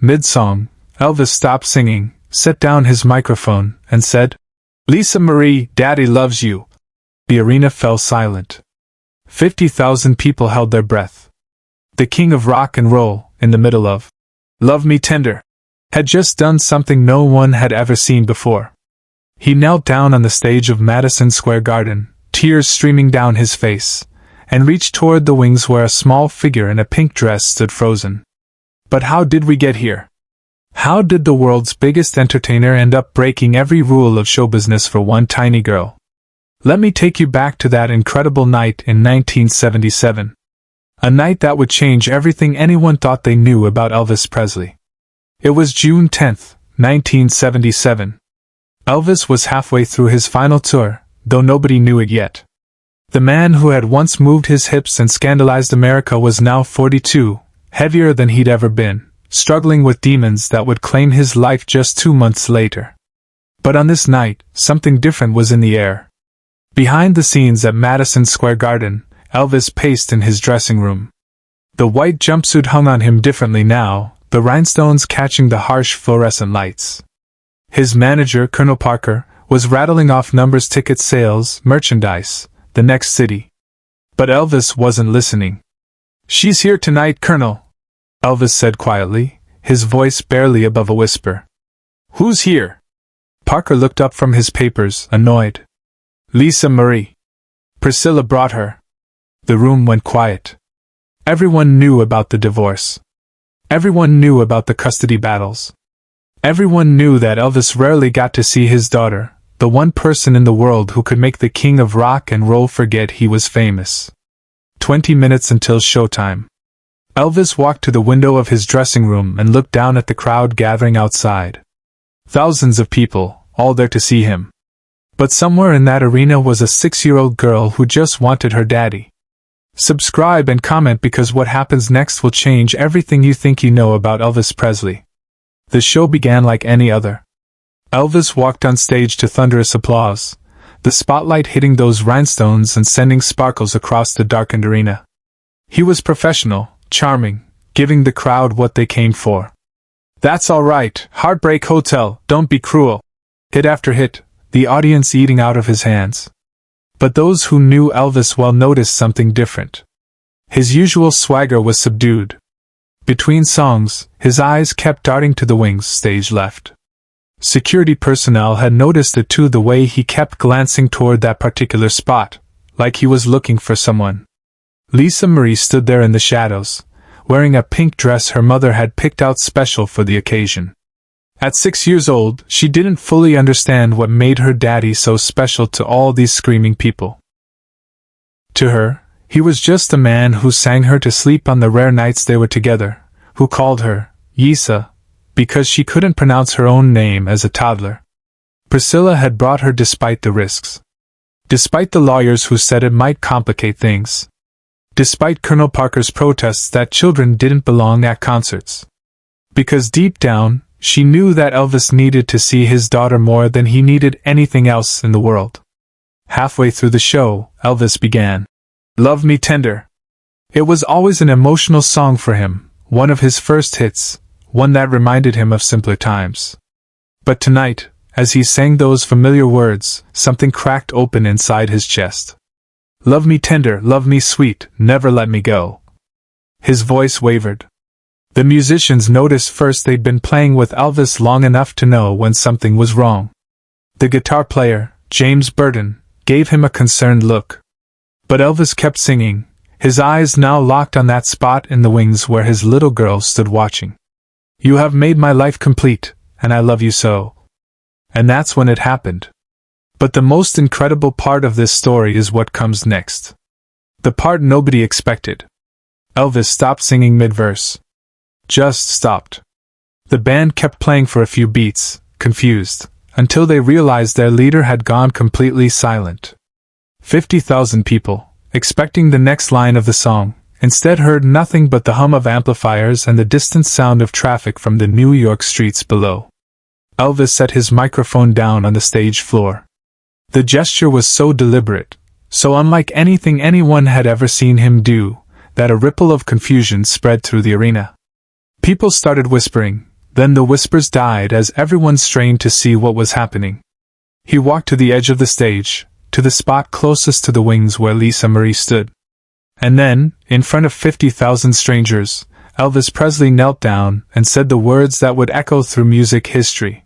Mid-song, Elvis stopped singing, set down his microphone, and said, "Lisa Marie, Daddy loves you." The arena fell silent. 50,000 people held their breath. The king of rock and roll, in the middle of "Love Me Tender," had just done something no one had ever seen before. He knelt down on the stage of Madison Square Garden, tears streaming down his face, and reached toward the wings where a small figure in a pink dress stood frozen. But how did we get here? How did the world's biggest entertainer end up breaking every rule of show business for one tiny girl? Let me take you back to that incredible night in 1977. A night that would change everything anyone thought they knew about Elvis Presley. It was June 10, 1977. Elvis was halfway through his final tour, though nobody knew it yet. The man who had once moved his hips and scandalized America was now 42, heavier than he'd ever been, struggling with demons that would claim his life just 2 months later. But on this night, something different was in the air. Behind the scenes at Madison Square Garden, Elvis paced in his dressing room. The white jumpsuit hung on him differently now, the rhinestones catching the harsh fluorescent lights. His manager, Colonel Parker, was rattling off numbers, ticket sales, merchandise, the next city. But Elvis wasn't listening. "She's here tonight, Colonel," Elvis said quietly, his voice barely above a whisper. "Who's here?" Parker looked up from his papers, annoyed. "Lisa Marie. Priscilla brought her." The room went quiet. Everyone knew about the divorce. Everyone knew about the custody battles. Everyone knew that Elvis rarely got to see his daughter, the one person in the world who could make the king of rock and roll forget he was famous. 20 minutes until showtime. Elvis walked to the window of his dressing room and looked down at the crowd gathering outside. Thousands of people, all there to see him. But somewhere in that arena was a 6-year-old girl who just wanted her daddy. Subscribe and comment because what happens next will change everything you think you know about Elvis Presley. The show began like any other. Elvis walked on stage to thunderous applause, the spotlight hitting those rhinestones and sending sparkles across the darkened arena. He was professional, charming, giving the crowd what they came for. "That's all right, Heartbreak Hotel, don't be cruel." Hit after hit, the audience eating out of his hands. But those who knew Elvis well noticed something different. His usual swagger was subdued. Between songs, his eyes kept darting to the wings, stage left. Security personnel had noticed it too, the way he kept glancing toward that particular spot, like he was looking for someone. Lisa Marie stood there in the shadows, wearing a pink dress her mother had picked out special for the occasion. At 6 years old, she didn't fully understand what made her daddy so special to all these screaming people. To her, he was just a man who sang her to sleep on the rare nights they were together, who called her Yisa, because she couldn't pronounce her own name as a toddler. Priscilla had brought her despite the risks. Despite the lawyers who said it might complicate things. Despite Colonel Parker's protests that children didn't belong at concerts. Because deep down, she knew that Elvis needed to see his daughter more than he needed anything else in the world. Halfway through the show, Elvis began, "Love Me Tender." It was always an emotional song for him, one of his first hits, one that reminded him of simpler times. But tonight, as he sang those familiar words, something cracked open inside his chest. "Love me tender, love me sweet, never let me go." His voice wavered. The musicians noticed first they'd been playing with Elvis long enough to know when something was wrong. The guitar player, James Burton, gave him a concerned look. But Elvis kept singing, his eyes now locked on that spot in the wings where his little girl stood watching. "You have made my life complete, and I love you so." And that's when it happened. But the most incredible part of this story is what comes next. The part nobody expected. Elvis stopped singing mid-verse. Just stopped. The band kept playing for a few beats, confused, until they realized their leader had gone completely silent. 50,000 people, expecting the next line of the song, instead heard nothing but the hum of amplifiers and the distant sound of traffic from the New York streets below. Elvis set his microphone down on the stage floor. The gesture was so deliberate, so unlike anything anyone had ever seen him do, that a ripple of confusion spread through the arena. People started whispering, Then the whispers died as everyone strained to see what was happening. He walked to the edge of the stage, to the spot closest to the wings where Lisa Marie stood. And then, in front of 50,000 strangers, Elvis Presley knelt down and said the words that would echo through music history.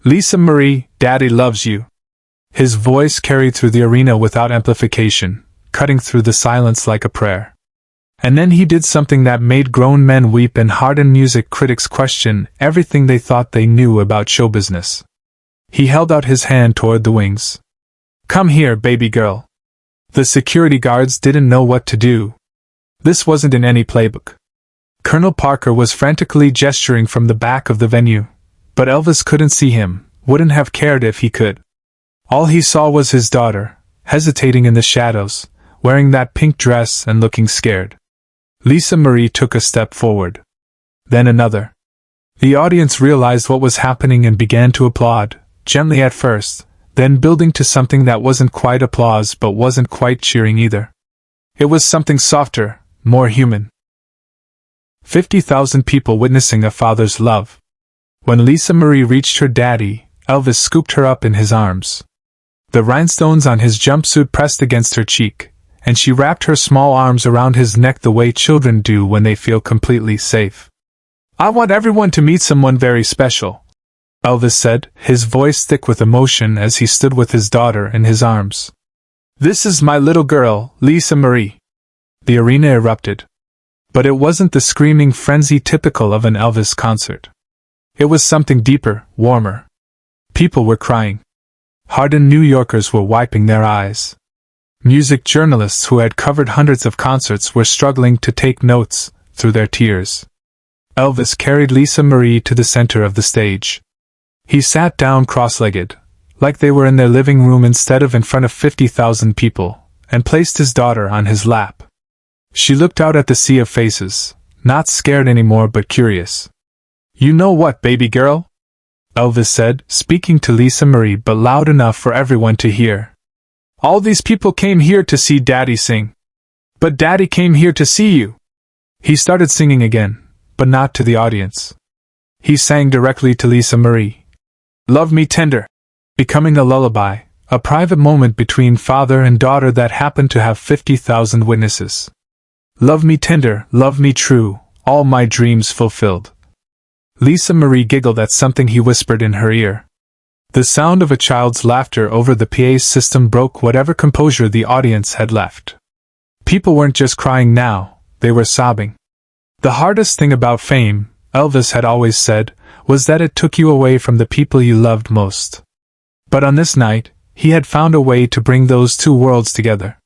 "Lisa Marie, Daddy loves you." His voice carried through the arena without amplification, cutting through the silence like a prayer. And then he did something that made grown men weep and hardened music critics question everything they thought they knew about show business. He held out his hand toward the wings. "Come here, baby girl." The security guards didn't know what to do. This wasn't in any playbook. Colonel Parker was frantically gesturing from the back of the venue, but Elvis couldn't see him, wouldn't have cared if he could. All he saw was his daughter, hesitating in the shadows, wearing that pink dress and looking scared. Lisa Marie took a step forward. Then another. The audience realized what was happening and began to applaud, gently at first, then building to something that wasn't quite applause but wasn't quite cheering either. It was something softer, more human. 50,000 people witnessing a father's love. When Lisa Marie reached her daddy, Elvis scooped her up in his arms. The rhinestones on his jumpsuit pressed against her cheek, and she wrapped her small arms around his neck the way children do when they feel completely safe. "I want everyone to meet someone very special," Elvis said, his voice thick with emotion as he stood with his daughter in his arms. "This is my little girl, Lisa Marie." The arena erupted. But it wasn't the screaming frenzy typical of an Elvis concert. It was something deeper, warmer. People were crying. Hardened New Yorkers were wiping their eyes. Music journalists who had covered hundreds of concerts were struggling to take notes through their tears. Elvis carried Lisa Marie to the center of the stage. He sat down cross-legged, like they were in their living room instead of in front of 50,000 people, and placed his daughter on his lap. She looked out at the sea of faces, not scared anymore but curious. "You know what, baby girl?" Elvis said, speaking to Lisa Marie but loud enough for everyone to hear. "All these people came here to see Daddy sing. But Daddy came here to see you." He started singing again, but not to the audience. He sang directly to Lisa Marie. "Love Me Tender," becoming a lullaby, a private moment between father and daughter that happened to have 50,000 witnesses. "Love me tender, love me true, all my dreams fulfilled." Lisa Marie giggled at something he whispered in her ear. The sound of a child's laughter over the PA system broke whatever composure the audience had left. People weren't just crying now, they were sobbing. The hardest thing about fame, Elvis had always said, was that it took you away from the people you loved most. But on this night, he had found a way to bring those two worlds together.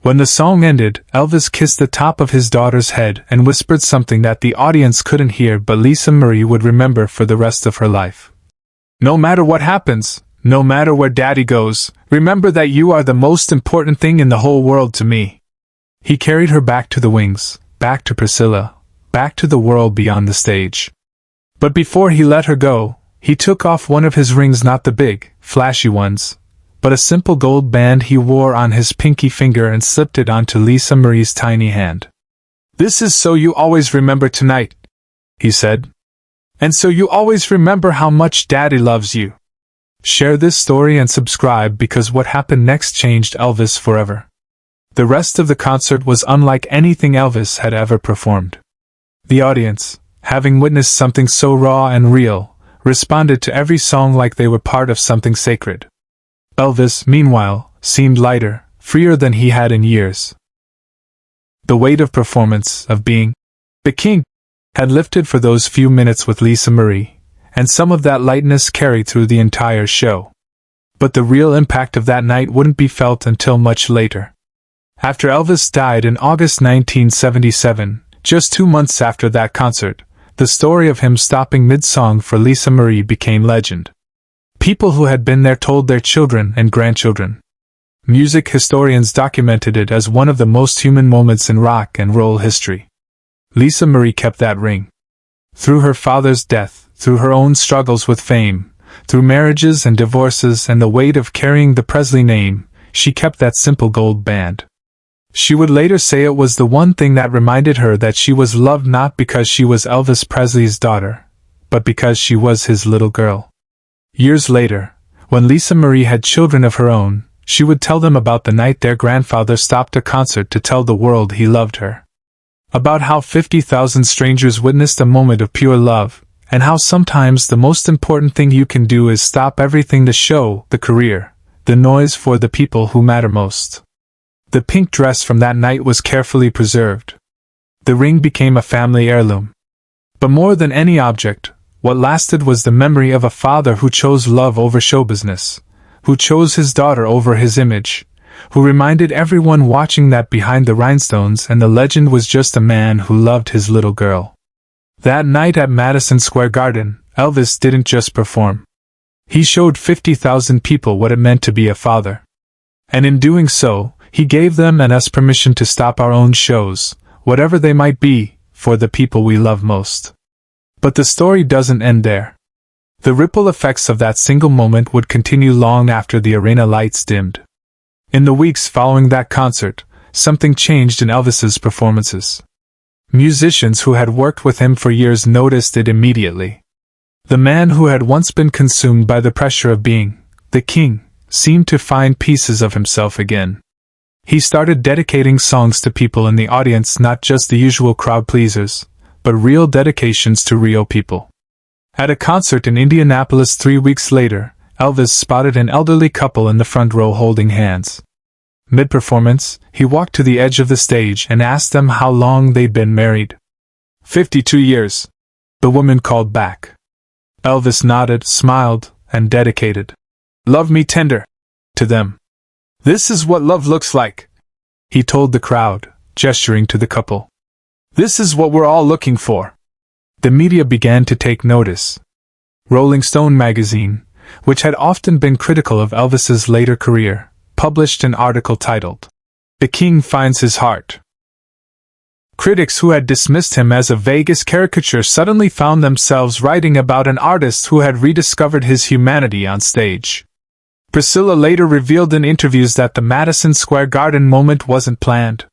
When the song ended, Elvis kissed the top of his daughter's head and whispered something that the audience couldn't hear but Lisa Marie would remember for the rest of her life. "No matter what happens, no matter where Daddy goes, remember that you are the most important thing in the whole world to me." He carried her back to the wings, back to Priscilla, back to the world beyond the stage. But before he let her go, he took off one of his rings, not the big, flashy ones, but a simple gold band he wore on his pinky finger and slipped it onto Lisa Marie's tiny hand. "This is so you always remember tonight," he said. "And so you always remember how much Daddy loves you." Share this story and subscribe because what happened next changed Elvis forever. The rest of the concert was unlike anything Elvis had ever performed. The audience, having witnessed something so raw and real, responded to every song like they were part of something sacred. Elvis, meanwhile, seemed lighter, freer than he had in years. The weight of performance, of being the king, had lifted for those few minutes with Lisa Marie, and some of that lightness carried through the entire show. But the real impact of that night wouldn't be felt until much later. After Elvis died in August 1977, just 2 months after that concert, the story of him stopping mid-song for Lisa Marie became legend. People who had been there told their children and grandchildren. Music historians documented it as one of the most human moments in rock and roll history. Lisa Marie kept that ring. Through her father's death, through her own struggles with fame, through marriages and divorces and the weight of carrying the Presley name, she kept that simple gold band. She would later say it was the one thing that reminded her that she was loved not because she was Elvis Presley's daughter, but because she was his little girl. Years later, when Lisa Marie had children of her own, she would tell them about the night their grandfather stopped a concert to tell the world he loved her. About how 50,000 strangers witnessed a moment of pure love, and how sometimes the most important thing you can do is stop everything: the show, the career, the noise, for the people who matter most. The pink dress from that night was carefully preserved. The ring became a family heirloom. But more than any object, what lasted was the memory of a father who chose love over showbusiness, who chose his daughter over his image, who reminded everyone watching that behind the rhinestones and the legend was just a man who loved his little girl. That night at Madison Square Garden, Elvis didn't just perform. He showed 50,000 people what it meant to be a father. And in doing so, he gave them and us permission to stop our own shows, whatever they might be, for the people we love most. But the story doesn't end there. The ripple effects of that single moment would continue long after the arena lights dimmed. In the weeks following that concert, something changed in Elvis's performances. Musicians who had worked with him for years noticed it immediately. The man who had once been consumed by the pressure of being the king seemed to find pieces of himself again. He started dedicating songs to people in the audience, not just the usual crowd pleasers, but real dedications to real people. At a concert in Indianapolis 3 weeks later, Elvis spotted an elderly couple in the front row holding hands. Mid-performance, he walked to the edge of the stage and asked them how long they'd been married. 52 years, the woman called back. Elvis nodded, smiled, and dedicated "Love Me Tender" to them. "This is what love looks like," he told the crowd, gesturing to the couple. "This is what we're all looking for." The media began to take notice. Rolling Stone magazine, which had often been critical of Elvis's later career, published an article titled, "The King Finds His Heart." Critics who had dismissed him as a Vegas caricature suddenly found themselves writing about an artist who had rediscovered his humanity on stage. Priscilla later revealed in interviews that the Madison Square Garden moment wasn't planned.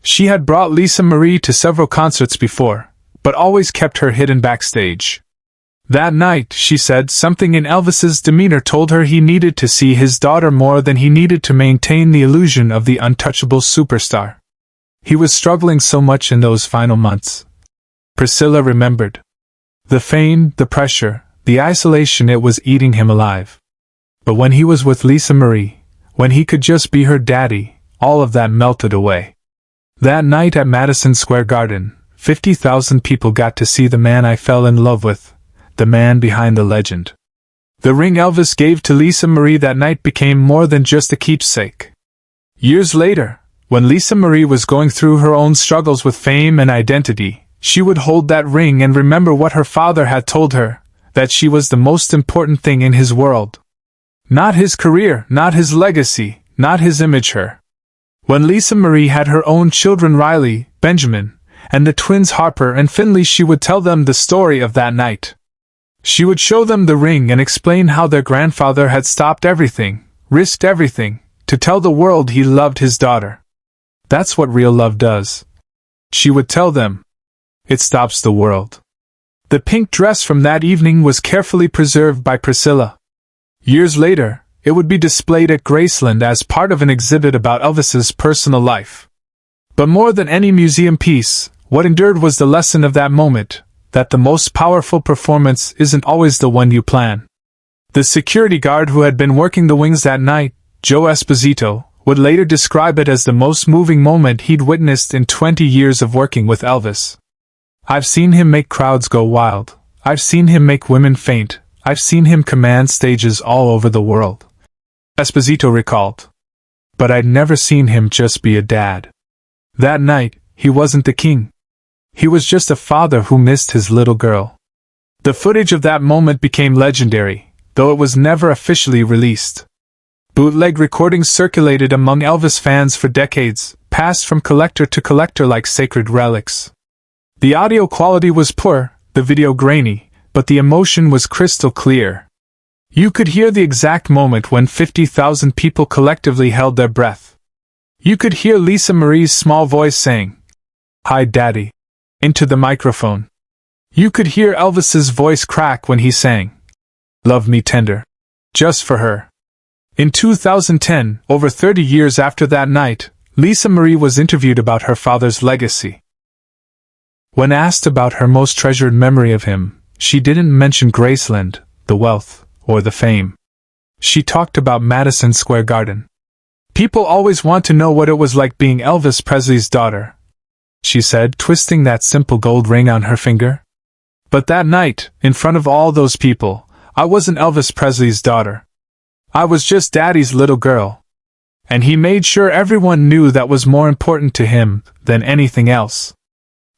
She had brought Lisa Marie to several concerts before, but always kept her hidden backstage. That night, she said, something in Elvis's demeanor told her he needed to see his daughter more than he needed to maintain the illusion of the untouchable superstar. He was struggling so much in those final months. Priscilla remembered. The fame, the pressure, the isolation, it was eating him alive. But when he was with Lisa Marie, when he could just be her daddy, all of that melted away. That night at Madison Square Garden, 50,000 people got to see the man I fell in love with, the man behind the legend. The ring Elvis gave to Lisa Marie that night became more than just a keepsake. Years later, when Lisa Marie was going through her own struggles with fame and identity, she would hold that ring and remember what her father had told her, that she was the most important thing in his world. Not his career, not his legacy, not his image, her. When Lisa Marie had her own children, Riley, Benjamin, and the twins Harper and Finley, she would tell them the story of that night. She would show them the ring and explain how their grandfather had stopped everything, risked everything, to tell the world he loved his daughter. That's what real love does. She would tell them. It stops the world. The pink dress from that evening was carefully preserved by Priscilla. Years later, it would be displayed at Graceland as part of an exhibit about Elvis's personal life. But more than any museum piece, what endured was the lesson of that moment, that the most powerful performance isn't always the one you plan. The security guard who had been working the wings that night, Joe Esposito, would later describe it as the most moving moment he'd witnessed in 20 years of working with Elvis. "I've seen him make crowds go wild. I've seen him make women faint. I've seen him command stages all over the world," Esposito recalled. "But I'd never seen him just be a dad. That night, he wasn't the king. He was just a father who missed his little girl." The footage of that moment became legendary, though it was never officially released. Bootleg recordings circulated among Elvis fans for decades, passed from collector to collector like sacred relics. The audio quality was poor, the video grainy, but the emotion was crystal clear. You could hear the exact moment when 50,000 people collectively held their breath. You could hear Lisa Marie's small voice saying, "Hi, Daddy," into the microphone. You could hear Elvis's voice crack when he sang, "Love Me Tender," just for her. In 2010, over 30 years after that night, Lisa Marie was interviewed about her father's legacy. When asked about her most treasured memory of him, she didn't mention Graceland, the wealth, or the fame. She talked about Madison Square Garden. "People always want to know what it was like being Elvis Presley's daughter," she said, twisting that simple gold ring on her finger. "But that night, in front of all those people, I wasn't Elvis Presley's daughter. I was just Daddy's little girl. And he made sure everyone knew that was more important to him than anything else."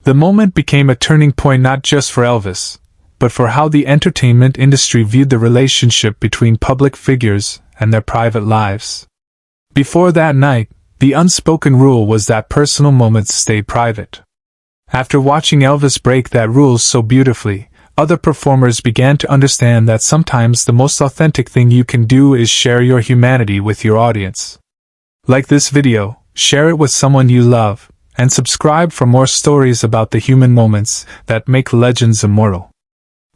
The moment became a turning point not just for Elvis, but for how the entertainment industry viewed the relationship between public figures and their private lives. Before that night, the unspoken rule was that personal moments stay private. After watching Elvis break that rule so beautifully, other performers began to understand that sometimes the most authentic thing you can do is share your humanity with your audience. Like this video, share it with someone you love, and subscribe for more stories about the human moments that make legends immortal.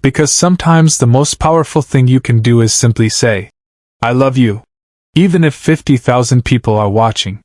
Because sometimes the most powerful thing you can do is simply say, "I love you," even if 50,000 people are watching.